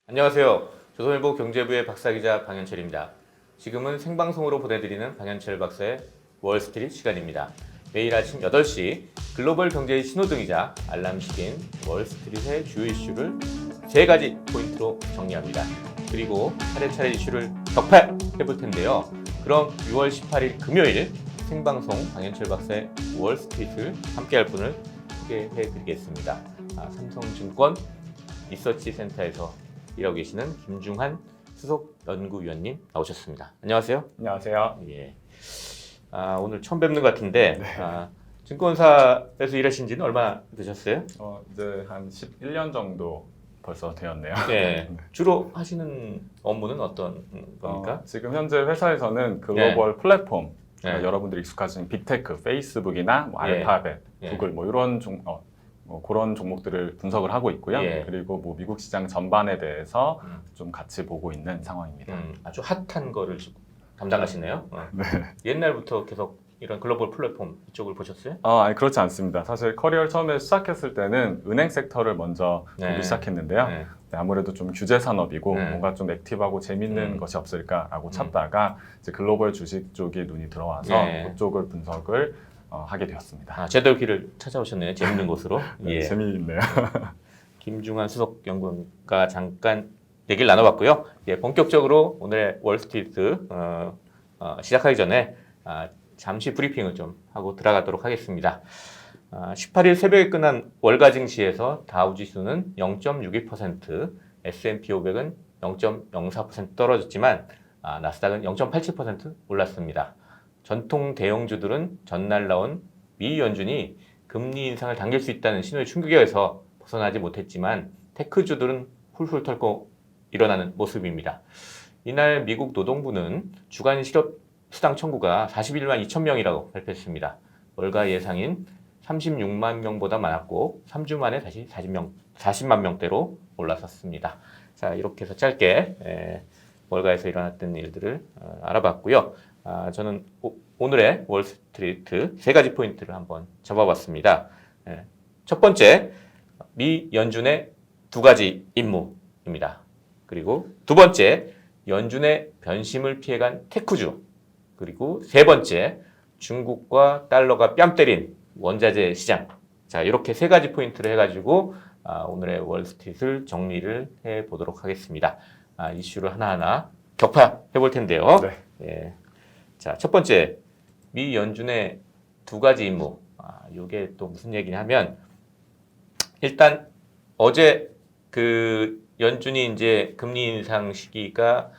안녕하세요. 조선일보 경제부의 박사기자 방현철입니다. 지금은 생방송으로 보내드리는 방현철 박사의 월스트리트 시간입니다. 매일 아침 8시 글로벌 경제의 신호등이자 알람시계인 월스트리트의 주요 이슈를 3가지 포인트로 정리합니다. 그리고 차례차례 이슈를 격파해볼 텐데요. 그럼 6월 18일 금요일 생방송 방현철 박사의 월스트리트를 함께할 분을 소개해드리겠습니다. 삼성증권 리서치 센터에서 일하고 계시는 김중한 수석 연구위원님 나오셨습니다. 안녕하세요. 안녕하세요. 예. 오늘 처음 뵙는 것 같은데 네. 증권사에서 일하신 지는 얼마 되셨어요? 이제 한 11년 정도 벌써 되었네요. 네. 주로 하시는 업무는 어떤 겁니까? 지금 현재 회사에서는 글로벌 플랫폼, 네. 여러분들이 익숙하신 빅테크, 페이스북이나 뭐 예. 알파벳, 예. 구글 뭐 이런 그런 종목들을 분석을 하고 있고요. 예. 그리고 뭐 미국 시장 전반에 대해서 좀 같이 보고 있는 상황입니다. 아주 핫한 거를 담당하시네요. 네. 옛날부터 계속 이런 글로벌 플랫폼 이쪽을 보셨어요? 아니 그렇지 않습니다. 사실 커리어를 처음에 시작했을 때는 은행 섹터를 먼저 네. 보기 시작했는데요. 네. 아무래도 좀 규제 산업이고 네. 뭔가 좀 액티브하고 재밌는 것이 없을까라고 찾다가 이제 글로벌 주식 쪽에 눈이 들어와서 네. 그쪽을 분석을 하게 되었습니다. 제대로 길을 찾아오셨네요. 재밌는 곳으로. 네, 예. 재미있네요. 김중한 수석 연구원과 잠깐 얘기를 나눠봤고요. 예, 본격적으로 오늘의 월스트리트 시작하기 전에 잠시 브리핑을 좀 하고 들어가도록 하겠습니다. 18일 새벽에 끝난 월가 증시에서 다우지수는 0.62%, S&P 500은 0.04% 떨어졌지만 나스닥은 0.87% 올랐습니다. 전통 대형주들은 전날 나온 미 연준이 금리 인상을 당길 수 있다는 신호의 충격에서 벗어나지 못했지만 테크주들은 훌훌 털고 일어나는 모습입니다. 이날 미국 노동부는 주간 실업수당 청구가 41만 2천 명이라고 발표했습니다. 월가 예상인 36만 명보다 많았고 3주 만에 다시 40만 명대로 올라섰습니다. 자, 이렇게 해서 짧게 월가에서 일어났던 일들을 알아봤고요. 저는 오늘의 월스트리트 3가지 포인트를 한번 잡아봤습니다. 첫 번째, 미 연준의 2가지 임무입니다. 그리고 두 번째, 연준의 변심을 피해간 테크주. 그리고 세 번째, 중국과 달러가 뺨 때린 원자재 시장. 자, 이렇게 3가지 포인트를 해가지고 오늘의 월스트리트를 정리를 해보도록 하겠습니다. 이슈를 하나하나 격파해 볼 텐데요. 네. 예. 자, 첫 번째, 미 연준의 2가지 임무. 이게 또 무슨 얘기냐면, 일단 어제 그 연준이 이제 금리 인상 시기가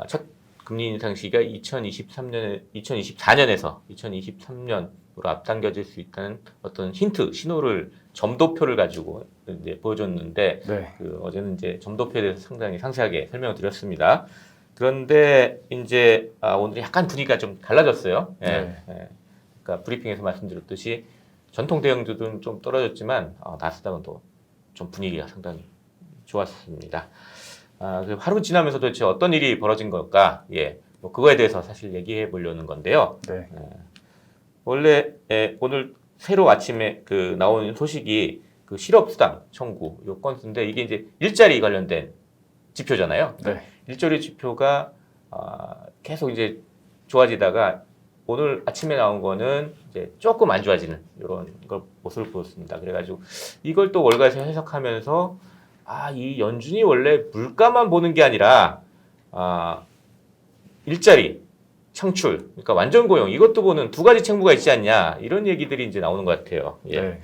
첫 금리 인상 시기가 2024년에서 2023년으로 앞당겨질 수 있다는 어떤 힌트, 신호를 점도표를 가지고 이제 보여줬는데 네. 어제는 이제 점도표에 대해서 상당히 상세하게 설명을 드렸습니다. 그런데 이제 오늘 약간 분위기가 좀 달라졌어요. 네. 그러니까 브리핑에서 말씀드렸듯이 전통 대형주들은 좀 떨어졌지만 나스닥은 또 좀 분위기가 상당히 좋았습니다. 하루 지나면서 도대체 어떤 일이 벌어진 걸까? 예, 뭐 그거에 대해서 사실 얘기해 보려는 건데요. 네. 원래 오늘 새로 아침에 나온 소식이 그 실업수당 청구 요 건수인데 이게 이제 일자리 관련된 지표잖아요. 네. 일자리 지표가 계속 이제 좋아지다가 오늘 아침에 나온 거는 이제 조금 안 좋아지는 이런 걸 모습을 보였습니다. 그래가지고 이걸 또 월가에서 해석하면서 이 연준이 원래 물가만 보는 게 아니라 일자리, 창출, 그러니까 완전 고용 이것도 보는 2가지 책무가 있지 않냐 이런 얘기들이 이제 나오는 것 같아요. 예. 네.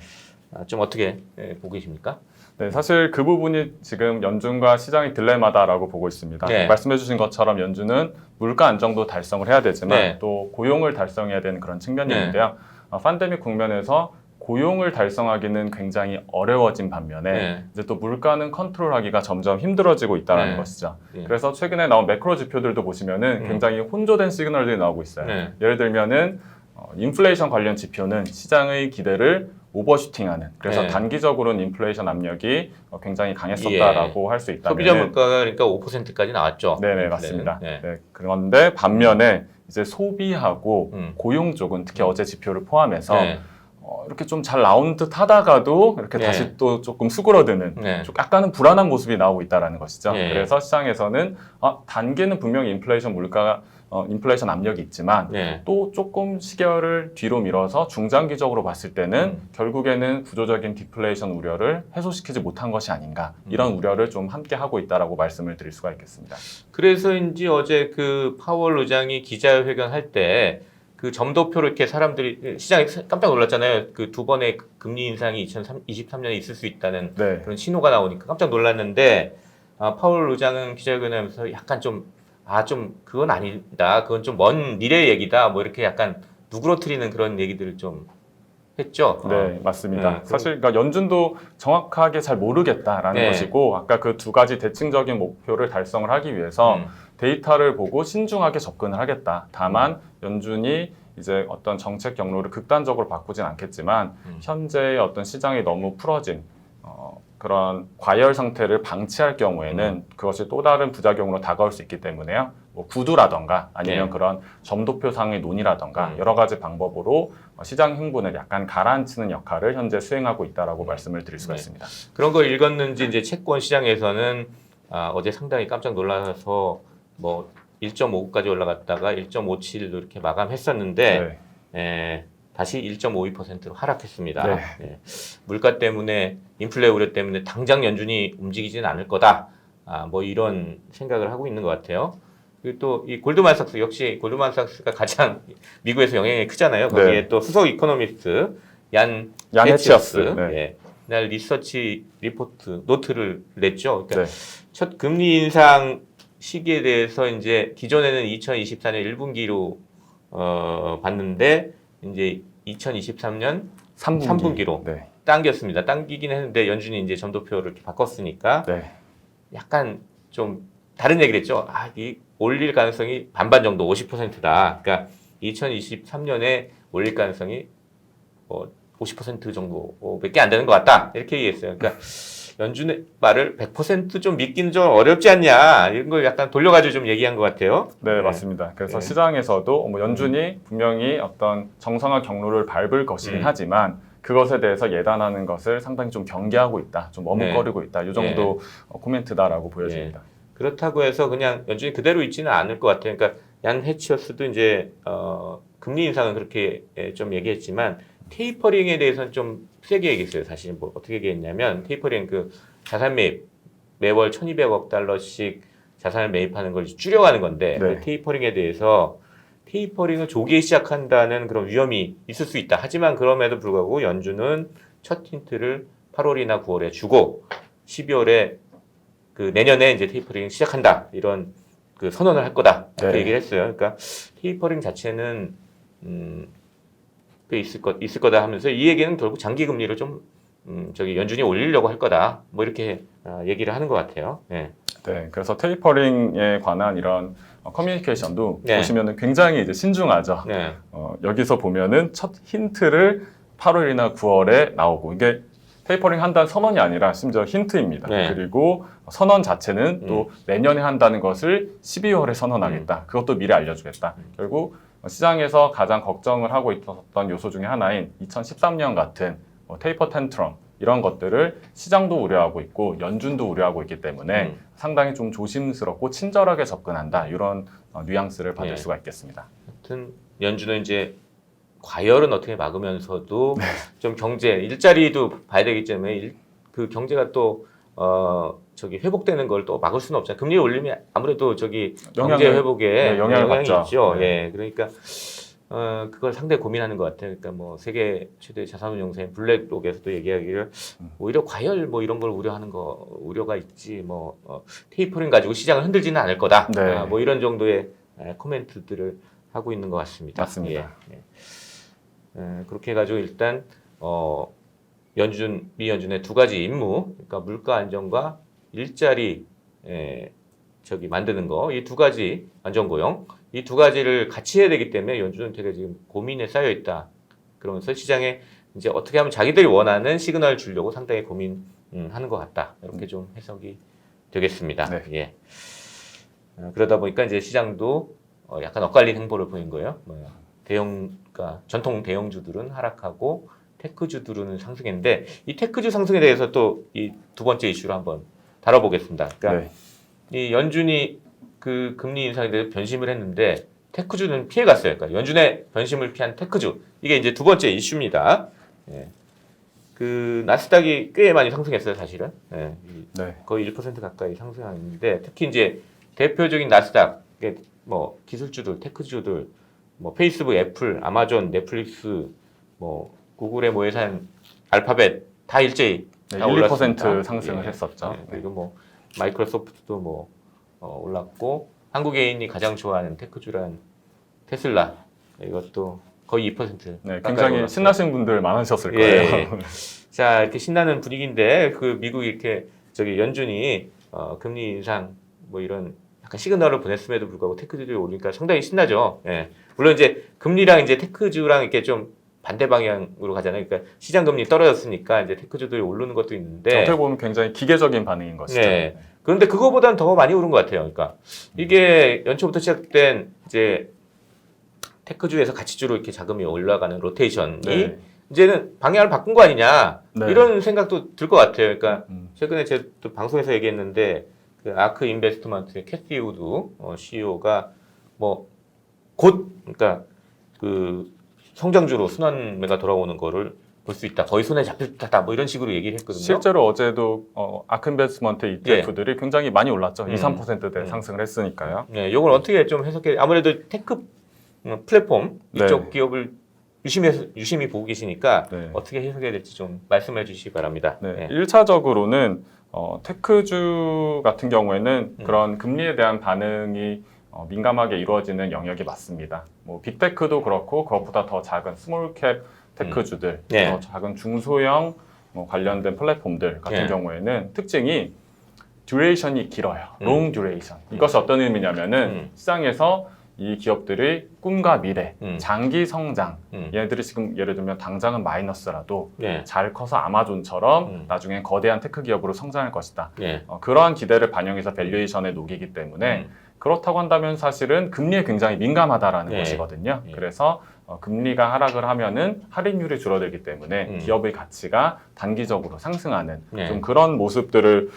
좀 어떻게 보고 계십니까? 네, 사실 그 부분이 지금 연준과 시장의 딜레마다라고 보고 있습니다. 네. 말씀해주신 것처럼 연준은 물가 안정도 달성을 해야 되지만 네. 또 고용을 달성해야 되는 그런 측면이 네. 있는데요. 팬데믹 국면에서 고용을 달성하기는 굉장히 어려워진 반면에 네. 이제 또 물가는 컨트롤하기가 점점 힘들어지고 있다는 네. 것이죠. 네. 그래서 최근에 나온 매크로 지표들도 보시면은 굉장히 혼조된 시그널들이 나오고 있어요. 네. 예를 들면은 인플레이션 관련 지표는 시장의 기대를 오버슈팅하는 그래서 네. 단기적으로는 인플레이션 압력이 굉장히 강했었다라고 할 수 있다면 소비자 물가가 그러니까 5%까지 나왔죠. 네네 맞습니다. 네. 네, 그런데 반면에 이제 소비하고 음. 고용 쪽은 특히 어제 지표를 포함해서 네. 이렇게 좀 잘 나온 듯 하다가도 이렇게 네. 다시 또 조금 수그러드는 네. 좀 약간은 불안한 모습이 나오고 있다는 것이죠. 네. 그래서 시장에서는 단계는 분명히 인플레이션 압력이 있지만 네. 또 조금 시계를 뒤로 밀어서 중장기적으로 봤을 때는 결국에는 구조적인 디플레이션 우려를 해소시키지 못한 것이 아닌가 이런 우려를 좀 함께 하고 있다라고 말씀을 드릴 수가 있겠습니다. 그래서인지 어제 그 파월 의장이 기자회견 할 때 그 점도표를 이렇게 사람들이 시장이 깜짝 놀랐잖아요. 그 두 번의 금리 인상이 2023년에 있을 수 있다는 네. 그런 신호가 나오니까 깜짝 놀랐는데 파월 의장은 기자회견하면서 약간 좀 그건 아니다. 그건 좀 먼 미래 얘기다. 뭐 이렇게 약간 누그러뜨리는 그런 얘기들을 좀 했죠. 네, 맞습니다. 네, 사실 그러니까 연준도 정확하게 잘 모르겠다라는 네. 것이고 아까 그 두 가지 대칭적인 목표를 달성을 하기 위해서 데이터를 보고 신중하게 접근을 하겠다. 다만 연준이 이제 어떤 정책 경로를 극단적으로 바꾸진 않겠지만 현재의 어떤 시장이 너무 풀어진 그런 과열 상태를 방치할 경우에는 그것이 또 다른 부작용으로 다가올 수 있기 때문에요. 뭐 구두라던가 아니면 네. 그런 점도표상의 논의라던가 여러 가지 방법으로 시장 흥분을 약간 가라앉히는 역할을 현재 수행하고 있다라고 말씀을 드릴 수가 네. 있습니다. 그런 걸 읽었는지 이제 채권 시장에서는 어제 상당히 깜짝 놀라서 뭐 1.59까지 올라갔다가 1.57로 이렇게 마감했었는데 다시 1.52%로 하락했습니다. 네. 네. 물가 때문에 인플레 우려 때문에 당장 연준이 움직이지는 않을 거다. 뭐 이런 생각을 하고 있는 것 같아요. 그리고 또 이 골드만삭스 역시 골드만삭스가 가장 미국에서 영향이 크잖아요. 거기에 네. 또 수석 이코노미스트 얀 해치어스. 해치어스 네. 예. 날 리서치 리포트 노트를 냈죠. 그러니까 네. 첫 금리 인상 시기에 대해서 이제 기존에는 2024년 1분기로 봤는데 이제 2023년 3분기로 네. 당겼습니다. 당기긴 했는데 연준이 이제 점도표를 이렇게 바꿨으니까 네. 약간 좀 다른 얘기를 했죠. 이 올릴 가능성이 반반 정도 50%다. 그러니까 2023년에 올릴 가능성이 50% 정도밖에 안 되는 것 같다. 이렇게 얘기했어요. 그러니까 연준의 말을 100%좀 믿기는 좀 어렵지 않냐. 이런 걸 약간 돌려가지고 좀 얘기한 것 같아요. 네, 맞습니다. 그래서 네. 시장에서도 뭐 연준이 분명히 어떤 정상화 경로를 밟을 것이긴 하지만 그것에 대해서 예단하는 것을 상당히 좀 경계하고 있다, 좀 머뭇거리고 있다, 이 정도 코멘트다라고 보여집니다. 그렇다고 해서 그냥 연준이 그대로 있지는 않을 것 같아요. 그러니까 얀 해치어스도 이제 금리 인상은 그렇게 좀 얘기했지만 테이퍼링에 대해서는 좀 세게 얘기했어요. 사실 뭐 어떻게 얘기했냐면 테이퍼링 그 자산 매입 매월 1,200억 달러씩 자산을 매입하는 걸 줄여가는 건데 네. 그 테이퍼링에 대해서 테이퍼링을 조기에 시작한다는 그런 위험이 있을 수 있다. 하지만 그럼에도 불구하고 연준은 첫 힌트를 8월이나 9월에 주고 12월에 그 내년에 이제 테이퍼링 시작한다. 이런 그 선언을 할 거다. 이렇게 네. 얘기를 했어요. 그러니까 테이퍼링 자체는 꽤 있을 거다 하면서 이 얘기는 결국 장기 금리를 좀 연준이 올리려고 할 거다. 뭐 이렇게 얘기를 하는 것 같아요. 네. 네, 그래서 테이퍼링에 관한 이런 커뮤니케이션도 네. 보시면은 굉장히 이제 신중하죠. 네. 여기서 보면은 첫 힌트를 8월이나 9월에 나오고 이게 테이퍼링 한다는 선언이 아니라 심지어 힌트입니다. 네. 그리고 선언 자체는 또 내년에 한다는 것을 12월에 선언하겠다. 그것도 미리 알려주겠다. 결국 시장에서 가장 걱정을 하고 있었던 요소 중에 하나인 2013년 같은 테이퍼 텐트럼 이런 것들을 시장도 우려하고 있고 연준도 우려하고 있기 때문에 상당히 좀 조심스럽고 친절하게 접근한다. 이런 뉘앙스를 받을 네. 수가 있겠습니다. 하여튼 연준은 이제 과열은 어떻게 막으면서도 좀 경제 일자리도 봐야 되기 때문에 그 경제가 또 회복되는 걸 또 막을 수는 없잖아요. 금리 올리면 아무래도 경제 회복에 영향을 영향이 받죠. 있죠. 네. 예, 그러니까 그걸 상당히 고민하는 것 같아요. 그러니까 뭐 세계 최대 자산운용사인 블랙록에서도 얘기하기를 오히려 과열 뭐 이런 걸 우려가 있지 테이퍼링 가지고 시장을 흔들지는 않을 거다. 네. 뭐 이런 정도의 코멘트들을 하고 있는 것 같습니다. 맞습니다. 예. 그렇게 해가지고 일단 미 연준의 두 가지 임무, 그러니까 물가 안정과 일자리 만드는 거, 이 두 가지 안정고용, 이 두 가지를 같이 해야 되기 때문에 연준은 되게 지금 고민에 쌓여 있다. 그러면서 시장에 이제 어떻게 하면 자기들이 원하는 시그널을 주려고 상당히 고민하는 것 같다. 이렇게 좀 해석이 되겠습니다. 네. 예. 그러다 보니까 이제 시장도 약간 엇갈린 행보를 보인 거예요. 그러니까 전통 대형주들은 하락하고 테크주들은 상승했는데 이 테크주 상승에 대해서 또 이 두 번째 이슈로 한번 다뤄보겠습니다. 그러니까 이 연준이 그 금리 인상에 대해서 변심을 했는데 테크주는 피해갔어요. 그러니까 연준의 변심을 피한 테크주 이게 이제 두 번째 이슈입니다. 예. 그 나스닥이 꽤 많이 상승했어요, 사실은. 예. 거의 1% 가까이 상승했는데 특히 이제 대표적인 나스닥 뭐 기술주들, 테크주들, 뭐 페이스북, 애플, 아마존, 넷플릭스, 뭐 구글의 뭐 예산, 알파벳 다 일제히 다 1, 올랐습니다. 2% 상승을 예. 했었죠. 예. 그리고 뭐 마이크로소프트도 뭐 올랐고 한국인이 가장 좋아하는 테크주란 테슬라 이것도 거의 2%. 네, 굉장히 올랐어요. 신나신 분들 많으셨을 예. 거예요. 자, 이렇게 신나는 분위기인데 그 미국이 이렇게 저기 연준이 금리 인상 뭐 이런 약간 시그널을 보냈음에도 불구하고 테크주들이 오르니까 상당히 신나죠. 예. 물론 이제 금리랑 이제 테크주랑 이렇게 좀 반대 방향으로 가잖아요. 그러니까 시장 금리 떨어졌으니까 이제 테크주들이 오르는 것도 있는데 어떻게 보면 굉장히 기계적인 반응인 것이죠. 네. 그런데 그거보다는 더 많이 오른 것 같아요. 그러니까 이게 연초부터 시작된 이제 테크주에서 가치주로 이렇게 자금이 올라가는 로테이션이 네. 이제는 방향을 바꾼 거 아니냐 네. 이런 생각도 들 것 같아요. 그러니까 음. 최근에 제가 또 방송에서 얘기했는데 그 아크 인베스트먼트의 캐시 우드 CEO가 뭐 곧 그러니까 그 성장주로 순환매가 돌아오는 거를 볼 수 있다. 거의 손에 잡힐 듯하다. 뭐 이런 식으로 얘기를 했거든요. 실제로 어제도 아크인베스트먼트 ETF들이 굉장히 많이 올랐죠. 2, 3%대 음. 상승을 했으니까요. 네, 이걸 어떻게 좀 해석해? 아무래도 테크 플랫폼 이쪽 네. 기업을 유심히 보고 계시니까 네. 어떻게 해석해야 될지 좀 말씀해 주시기 바랍니다. 네. 네. 1차적으로는 테크주 같은 경우에는 음. 그런 금리에 대한 반응이 민감하게 이루어지는 영역이 맞습니다. 뭐 빅테크도 그렇고 그것보다 더 작은 스몰캡 테크주들, 네. 더 작은 중소형 뭐 관련된 플랫폼들 같은 네. 경우에는 특징이 듀레이션이 길어요. 음. 롱 듀레이션. 이것이 어떤 의미냐면은 시장에서 이 기업들의 꿈과 미래, 장기 성장, 얘네들이 지금 예를 들면 당장은 마이너스라도 네. 잘 커서 아마존처럼 나중에 거대한 테크 기업으로 성장할 것이다. 네. 그러한 기대를 반영해서 밸류에이션에 녹이기 때문에 그렇다고 한다면 사실은 금리에 굉장히 민감하다라는 네. 것이거든요. 네. 그래서 금리가 하락을 하면은 할인율이 줄어들기 때문에 기업의 가치가 단기적으로 상승하는 네. 좀 그런 모습들을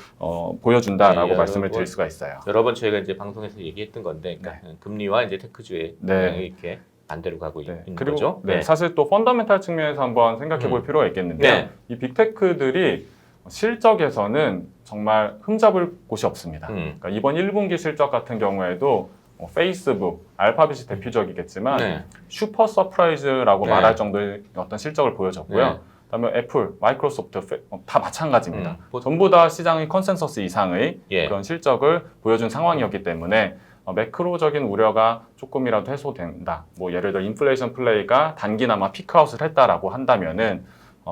보여준다라고 네, 말씀을 드릴 수가 있어요. 여러 번 저희가 이제 방송에서 얘기했던 건데 그러니까 금리와 이제 테크주의 방향이 이렇게 반대로 가고 네. 있는 그리고 거죠. 네. 사실 또 펀더멘탈 측면에서 한번 생각해 볼 필요가 있겠는데요. 네. 이 빅테크들이 실적에서는 정말 흠잡을 곳이 없습니다. 그러니까 이번 1분기 실적 같은 경우에도 페이스북, 알파벳이 대표적이겠지만 네. 슈퍼 서프라이즈라고 네. 말할 정도의 어떤 실적을 보여줬고요. 네. 그다음에 애플, 마이크로소프트 다 마찬가지입니다. 음. 전부 다 시장의 컨센서스 이상의 예. 그런 실적을 보여준 상황이었기 때문에 매크로적인 우려가 조금이라도 해소된다. 뭐 예를 들어 인플레이션 플레이가 단기나마 피크아웃을 했다라고 한다면은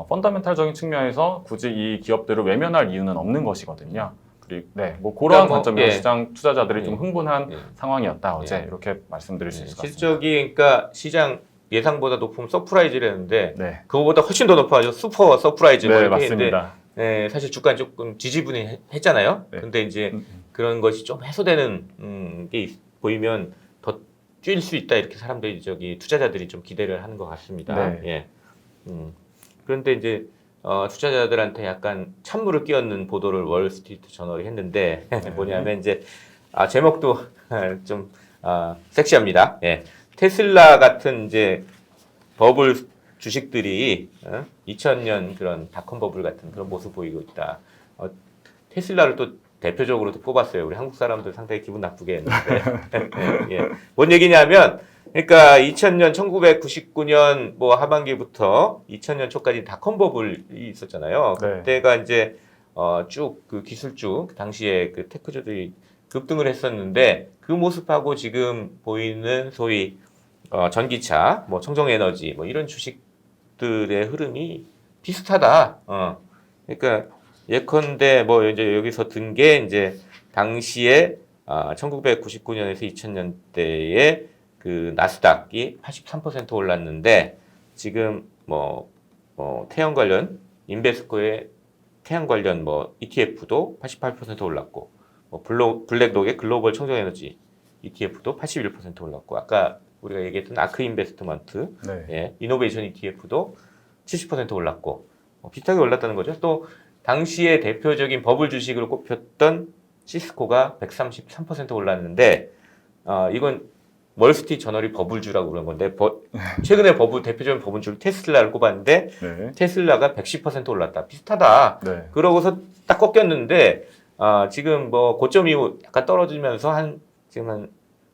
펀더멘탈적인 측면에서 굳이 이 기업들을 외면할 이유는 없는 것이거든요. 그리고 뭐 그러한 그러니까 뭐, 관점에서 예. 시장 투자자들이 좀 흥분한 예. 상황이었다 어제 예. 이렇게 말씀드릴 수 있을 것 같습니다. 실적이 그러니까 시장 예상보다 높으면 서프라이즈라는데 네, 그거보다 훨씬 더 높아져 슈퍼 서프라이즈 뭐 네 이렇게 했는데 맞습니다. 사실 주가 조금 지지분했잖아요. 네. 근데 이제 그런 것이 좀 해소되는 게 보이면 더 뛸 수 있다 이렇게 사람들이 투자자들이 좀 기대를 하는 것 같습니다. 네. 예. 그런데 이제 투자자들한테 약간 찬물을 끼얹는 보도를 월스트리트 저널이 했는데 뭐냐면 이제 제목도 좀 섹시합니다. 예. 테슬라 같은 이제 버블 주식들이 2000년 그런 닷컴 버블 같은 그런 모습 보이고 있다. 테슬라를 또 대표적으로 또 뽑았어요. 우리 한국 사람들 상당히 기분 나쁘게 했는데 예. 뭔 얘기냐면 그러니까 2000년 1999년 뭐 하반기부터 2000년 초까지 닷컴 버블이 있었잖아요. 네. 그때가 이제 쭉 그 기술주 그 당시에 그 테크주들이 급등을 했었는데 그 모습하고 지금 보이는 소위 전기차, 뭐 청정에너지 뭐 이런 주식들의 흐름이 비슷하다. 그러니까 예컨대 뭐 이제 여기서 든 게 이제 당시에 1999년에서 2000년대에 그 나스닥이 83% 올랐는데 지금 태양 관련 인베스코의 태양 관련 뭐 ETF도 88% 올랐고 블랙록의 글로벌 청정에너지 ETF도 81% 올랐고 아까 우리가 얘기했던 아크 인베스트먼트 네. 이노베이션 ETF도 70% 올랐고 비슷하게 올랐다는 거죠. 또 당시에 대표적인 버블 주식으로 꼽혔던 시스코가 133% 올랐는데 이건 월스트리트 저널이 버블주라고 그런 건데 최근에 대표적인 버블주 테슬라를 꼽았는데 네. 테슬라가 110% 올랐다. 비슷하다. 네. 그러고서 딱 꺾였는데 지금 뭐 고점 이후 약간 떨어지면서 지금 한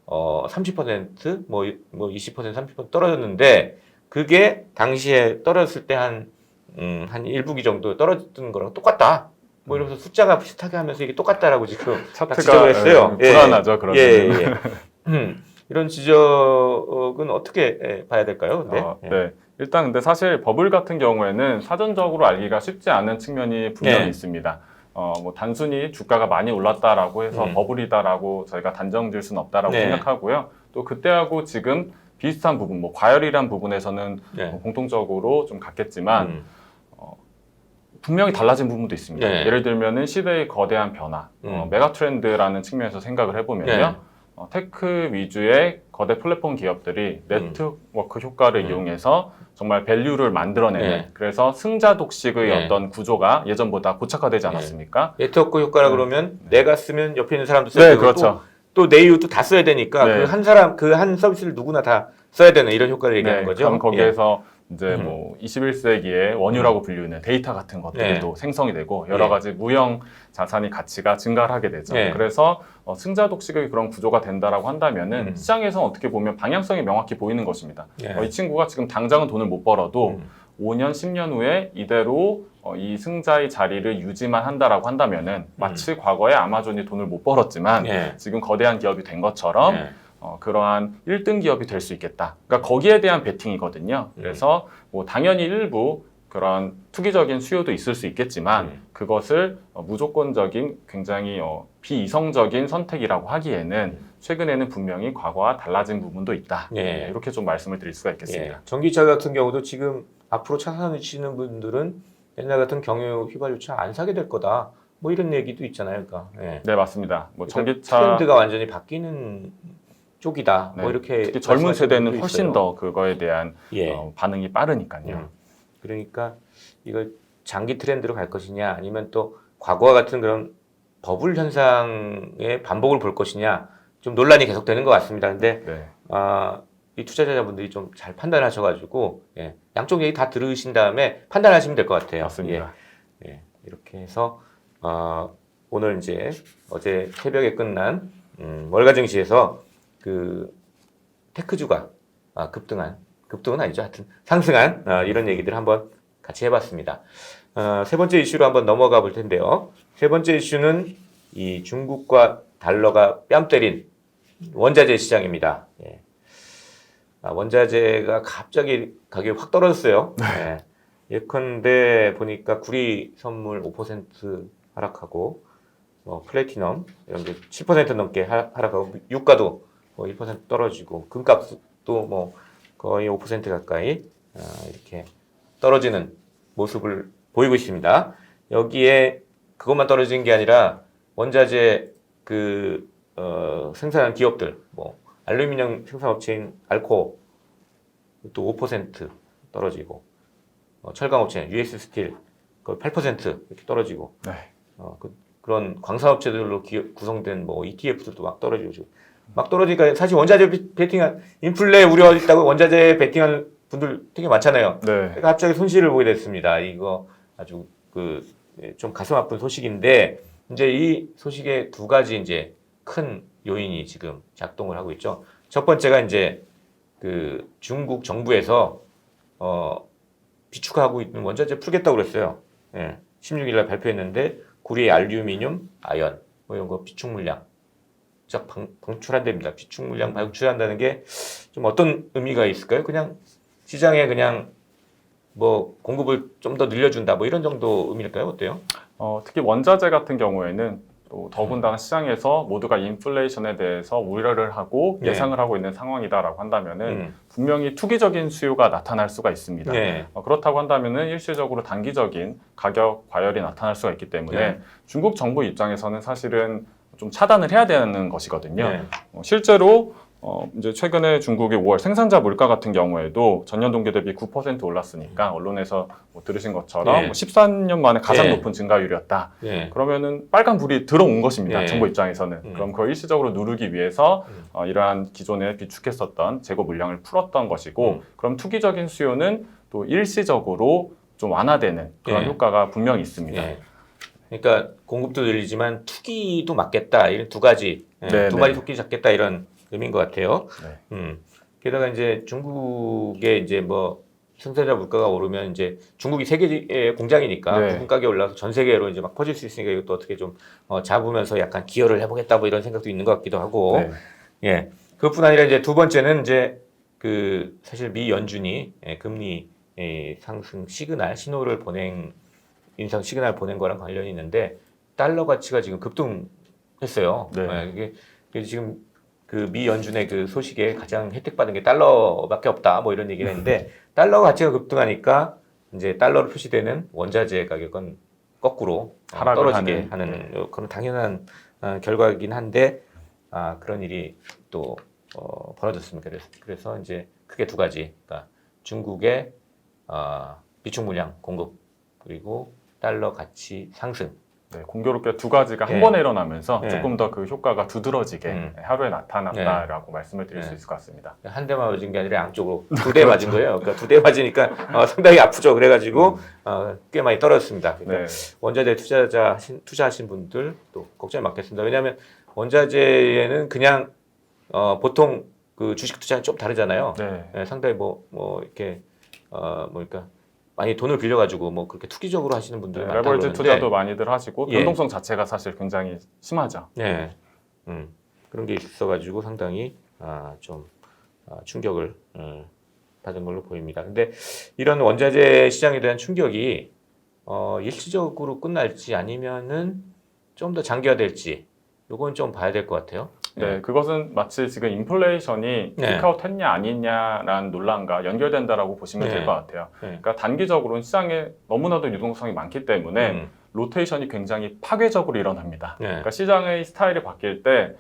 30% 뭐 20% 30% 떨어졌는데 그게 당시에 떨어졌을 때 한 1분기 정도 떨어졌던 거랑 똑같다. 뭐 이러면서 숫자가 비슷하게 하면서 이게 똑같다라고 지금 딱 지적을 했어요. 불안하죠, 그러면. 예. 이런 지적은 어떻게 봐야 될까요? 근데? 네. 일단 근데 사실 버블 같은 경우에는 사전적으로 알기가 쉽지 않은 측면이 분명히 네. 있습니다. 뭐 단순히 주가가 많이 올랐다라고 해서 버블이다라고 저희가 단정질 수는 없다라고 네. 생각하고요. 또 그때하고 지금 비슷한 부분, 뭐 과열이란 부분에서는 네. 공통적으로 좀 같겠지만 분명히 달라진 부분도 있습니다. 네. 예를 들면은 시대의 거대한 변화, 메가 트렌드라는 측면에서 생각을 해보면요. 네. 테크 위주의 거대 플랫폼 기업들이 네트워크 효과를 이용해서 정말 밸류를 만들어내는 네. 그래서 승자 독식의 네. 어떤 구조가 예전보다 고착화되지 않았습니까? 네트워크 효과라 그러면 내가 쓰면 옆에 있는 사람도 써야 네, 되고 그렇죠. 또 내 이웃도 다 써야 되니까 네. 그 한 사람 그 한 서비스를 누구나 다 써야 되는 이런 효과를 얘기하는 거죠. 그럼 거기에서 이제 뭐 21세기의 원유라고 불리는 데이터 같은 것들도 생성이 되고 여러 가지 무형 자산이 가치가 증가를 하게 되죠. 네. 그래서 승자 독식의 그런 구조가 된다라고 한다면은 시장에서는 어떻게 보면 방향성이 명확히 보이는 것입니다. 이 친구가 지금 당장은 돈을 못 벌어도 5년, 10년 후에 이대로 이 승자의 자리를 유지만 한다라고 한다면은 마치 과거에 아마존이 돈을 못 벌었지만 지금 거대한 기업이 된 것처럼 그러한 1등 기업이 될 수 있겠다. 그러니까 거기에 대한 베팅이거든요. 그래서 뭐 당연히 일부 그런 투기적인 수요도 있을 수 있겠지만 그것을 무조건적인 굉장히 비이성적인 선택이라고 하기에는 최근에는 분명히 과거와 달라진 부분도 있다. 이렇게 좀 말씀을 드릴 수가 있겠습니다. 전기차 같은 경우도 지금 앞으로 차 사시는 분들은 옛날 같은 경유 휘발유차 안 사게 될 거다. 뭐 이런 얘기도 있잖아요. 그러니까. 네, 맞습니다. 뭐 그러니까 전기차 트렌드가 완전히 바뀌는 쪽이다. 뭐 이렇게 특히 젊은 세대는 분들도 훨씬 있어요. 더 그거에 대한 반응이 빠르니까요. 그러니까 이걸 장기 트렌드로 갈 것이냐 아니면 또 과거와 같은 그런 버블 현상의 반복을 볼 것이냐 좀 논란이 계속되는 것 같습니다. 근데 이 투자자분들이 좀 잘 판단하셔가지고 양쪽 얘기 다 들으신 다음에 판단하시면 될 것 같아요. 맞습니다. 이렇게 해서 오늘 이제 어제 새벽에 끝난 월가 증시에서 그 테크주가 급등은 아니죠. 하여튼 상승한 이런 얘기들 한번 같이 해봤습니다. 세 번째 이슈로 한번 넘어가 볼 텐데요. 세 번째 이슈는 이 중국과 달러가 뺨 때린 원자재 시장입니다. 원자재가 갑자기 가격이 확 떨어졌어요. 예컨대 보니까 구리 선물 5% 하락하고 플래티넘 이런 게 7% 넘게 하락하고 유가도 1% 떨어지고 금값도 뭐 거의 5% 가까이 이렇게 떨어지는 모습을 보이고 있습니다. 여기에 그것만 떨어진 게 아니라 원자재 생산한 기업들 뭐 알루미늄 생산업체인 알코 또 5% 떨어지고 철강업체 US 스틸 거의 8% 이렇게 떨어지고 그런 광산업체들로 구성된 뭐 ETF들도 막 떨어지고 막 떨어지니까 사실 원자재 베팅한 인플레 우려 있다고 원자재 베팅하는 분들 되게 많잖아요. 갑자기 손실을 보게 됐습니다. 이거 아주 좀 가슴 아픈 소식인데 이제 이 소식에 두 가지 이제 큰 요인이 지금 작동을 하고 있죠. 첫 번째가 이제 중국 정부에서 비축하고 있는 원자재 풀겠다고 그랬어요. 16일 날 발표했는데 구리, 알루미늄, 아연 뭐 이런 거 비축 물량 방출한답니다. 비축 물량 방출한다는 게 좀 어떤 의미가 있을까요? 그냥 시장에 그냥 뭐 공급을 좀 더 늘려준다 뭐 이런 정도 의미일까요? 어때요? 특히 원자재 같은 경우에는 또 더군다나 시장에서 모두가 인플레이션에 대해서 우려를 하고 예상을 하고 있는 상황이다라고 한다면은 분명히 투기적인 수요가 나타날 수가 있습니다. 그렇다고 한다면은 일시적으로 단기적인 가격 과열이 나타날 수가 있기 때문에 중국 정부 입장에서는 사실은 좀 차단을 해야 되는 것이거든요. 실제로 이제 최근에 중국의 5월 생산자 물가 같은 경우에도 전년 동기 대비 9% 올랐으니까 언론에서 뭐 들으신 것처럼 예. 14년 만에 가장 예. 높은 증가율이었다. 예. 그러면은 빨간 불이 들어온 것입니다. 예. 정부 입장에서는. 그럼 그걸 일시적으로 누르기 위해서 이러한 기존에 비축했었던 재고 물량을 풀었던 것이고 그럼 투기적인 수요는 또 일시적으로 좀 완화되는 그런 예. 효과가 분명히 있습니다. 예. 그러니까 공급도 늘리지만 투기도 막겠다 이런 두 가지 네, 두 마리 네. 토끼 잡겠다 이런 의미인 것 같아요. 네. 게다가 이제 중국의 이제 뭐 생산자 물가가 오르면 이제 중국이 세계의 공장이니까 네. 부품 가격이 올라서 전 세계로 이제 막 퍼질 수 있으니까 이것도 어떻게 좀 잡으면서 약간 기여를 해보겠다 뭐 이런 생각도 있는 것 같기도 하고 네. 예 그것뿐 아니라 이제 두 번째는 이제 그 사실 미 연준이 금리 상승 시그널 신호를 인상 시그널 보낸 거랑 관련이 있는데 달러 가치가 지금 급등했어요. 네. 이게 지금 그 미 연준의 그 소식에 가장 혜택받은 게 달러밖에 없다 뭐 이런 얘기를 했는데 달러 가치가 급등하니까 이제 달러로 표시되는 원자재 가격은 거꾸로 하락을 떨어지게 하는 그런 당연한 결과이긴 한데 그런 일이 또 벌어졌습니다. 그래서 이제 크게 두 가지, 그러니까 중국의 비축 물량 공급 그리고 달러 가치 상승. 네, 공교롭게 두 가지가 한 네. 번에 일어나면서 네. 조금 더 그 효과가 두드러지게 하루에 나타났다라고 말씀을 드릴 네. 수 있을 것 같습니다. 한 대만 맞은 게 아니라 양쪽으로 두 대 맞은 거예요. 그러니까 두 대 맞으니까 상당히 아프죠. 그래가지고 꽤 많이 떨어졌습니다. 그러니까 네. 원자재 투자하신 분들 또 걱정이 많겠습니다. 왜냐하면 원자재에는 그냥 보통 그 주식 투자는 좀 다르잖아요. 네. 예, 상당히 뭐 이렇게 뭐니까 많이 돈을 빌려가지고 뭐 그렇게 투기적으로 하시는 분들이 많다고 레버리지 그러는데 투자도 많이들 하시고 예. 변동성 자체가 사실 굉장히 심하죠. 네, 그런 게 있어가지고 상당히 좀 충격을 받은 걸로 보입니다. 근데 이런 원자재 시장에 대한 충격이 일시적으로 끝날지 아니면은 좀 더 장기화될지 요건 좀 봐야 될 것 같아요. 네, 그것은 마치 지금 인플레이션이 네. 피크아웃 했냐 아니냐라는 논란과 연결된다라고 보시면 될 네. 것 같아요. 네. 그러니까 단기적으로는 시장에 너무나도 유동성이 많기 때문에 로테이션이 굉장히 파괴적으로 일어납니다. 네. 그러니까 시장의 스타일이 바뀔 때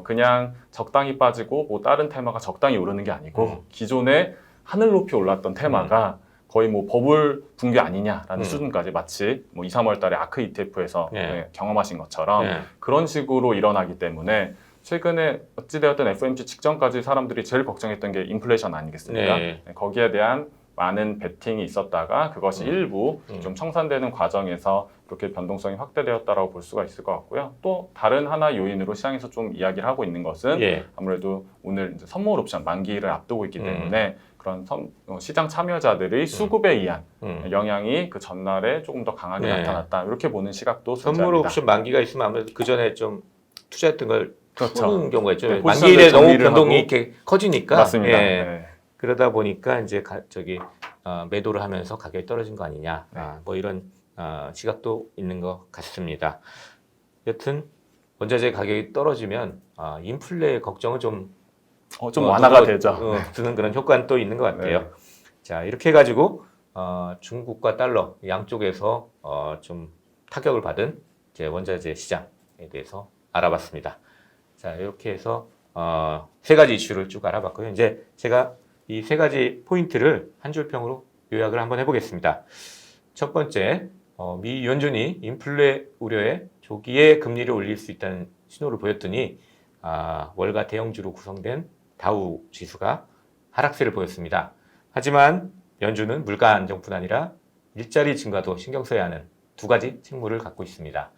그냥 적당히 빠지고 뭐 다른 테마가 적당히 오르는 게 아니고 기존에 하늘 높이 올랐던 테마가 거의 뭐 버블 붕괴 아니냐라는 수준까지 마치 뭐 2, 3월 달에 아크 ETF에서 경험하신 것처럼 그런 식으로 일어나기 때문에 최근에 어찌되었든 FOMC 직전까지 사람들이 제일 걱정했던 게 인플레이션 아니겠습니까? 네. 거기에 대한 많은 베팅이 있었다가 그것이 일부 좀 청산되는 과정에서 이렇게 변동성이 확대되었다라고 볼 수가 있을 것 같고요. 또 다른 하나 요인으로 시장에서 좀 이야기를 하고 있는 것은 아무래도 오늘 이제 선물 옵션 만기를 앞두고 있기 때문에 그런 시장 참여자들의 수급에 의한 영향이 그 전날에 조금 더 강하게 나타났다. 이렇게 보는 시각도 존재합니다. 선물 옵션 만기가 있으면 아무래도 그 전에 좀 투자했던 걸 푸는 경우가 있죠. 네, 만기일에 너무 정리를 변동이 하고. 이렇게 커지니까. 맞습니다. 예. 네. 그러다 보니까 이제 매도를 하면서 가격이 떨어진 거 아니냐. 뭐 이런 시각도 있는 것 같습니다. 여튼 원자재 가격이 떨어지면 인플레 걱정은 좀 완화가 되죠. 드는 그런 효과는 또 있는 것 같아요. 네. 자, 이렇게 해가지고 중국과 달러 양쪽에서 좀 타격을 받은 이제 원자재 시장에 대해서 알아봤습니다. 자, 이렇게 해서 세 가지 이슈를 쭉 알아봤고요. 이제 제가 이 세 가지 포인트를 한 줄평으로 요약을 한번 해보겠습니다. 첫 번째, 미 연준이 인플레 우려에 조기에 금리를 올릴 수 있다는 신호를 보였더니 월가 대형주로 구성된 다우 지수가 하락세를 보였습니다. 하지만 연준은 물가 안정뿐 아니라 일자리 증가도 신경 써야 하는 두 가지 책무를 갖고 있습니다.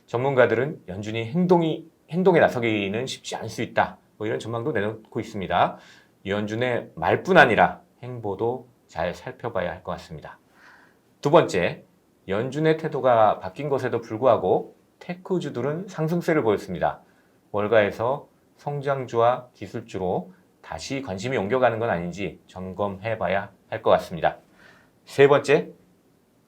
전문가들은 연준이 행동에 나서기는 쉽지 않을 수 있다. 뭐 이런 전망도 내놓고 있습니다. 연준의 말뿐 아니라 행보도 잘 살펴봐야 할 것 같습니다. 두 번째, 연준의 태도가 바뀐 것에도 불구하고 테크주들은 상승세를 보였습니다. 월가에서 성장주와 기술주로 다시 관심이 옮겨가는 건 아닌지 점검해봐야 할 것 같습니다. 세 번째,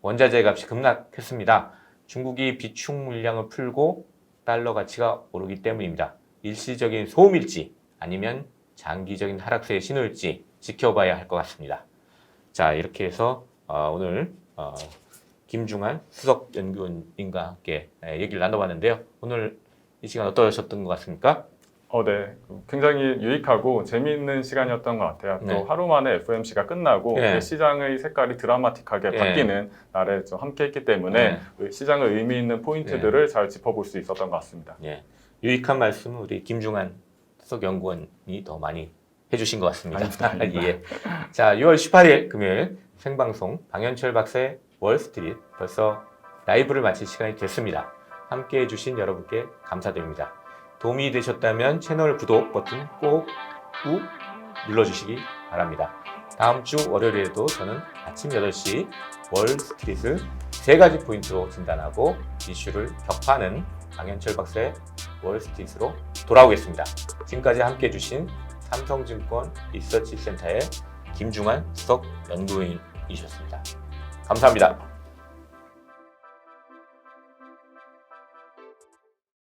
원자재 값이 급락했습니다. 중국이 비축 물량을 풀고 달러 가치가 오르기 때문입니다. 일시적인 소음일지 아니면 장기적인 하락세의 신호일지 지켜봐야 할 것 같습니다. 자, 이렇게 해서 오늘 김중한 수석연구원님과 함께 얘기를 나눠봤는데요. 오늘 이 시간 어떠셨던 것 같습니까? 네. 굉장히 유익하고 재미있는 시간이었던 것 같아요. 네. 또 하루 만에 FOMC가 끝나고 네. 그 시장의 색깔이 드라마틱하게 네. 바뀌는 날에 좀 함께했기 때문에 시장의 의미 있는 포인트들을 잘 짚어볼 수 있었던 것 같습니다. 예. 유익한 말씀은 우리 김중환 수석연구원이 더 많이 해주신 것 같습니다. 아닙니다. 예. 자, 6월 18일 금요일 생방송 방현철 박사의 월스트리트 벌써 라이브를 마칠 시간이 됐습니다. 함께 해주신 여러분께 감사드립니다. 도움이 되셨다면 채널 구독 버튼 꼭 눌러주시기 바랍니다. 다음 주 월요일에도 저는 아침 8시 월스트리트 3가지 포인트로 진단하고 이슈를 격파하는 방현철 박사의 월스트리트로 돌아오겠습니다. 지금까지 함께 해주신 삼성증권 리서치센터의 김중환 수석 연구위원이셨습니다. 감사합니다.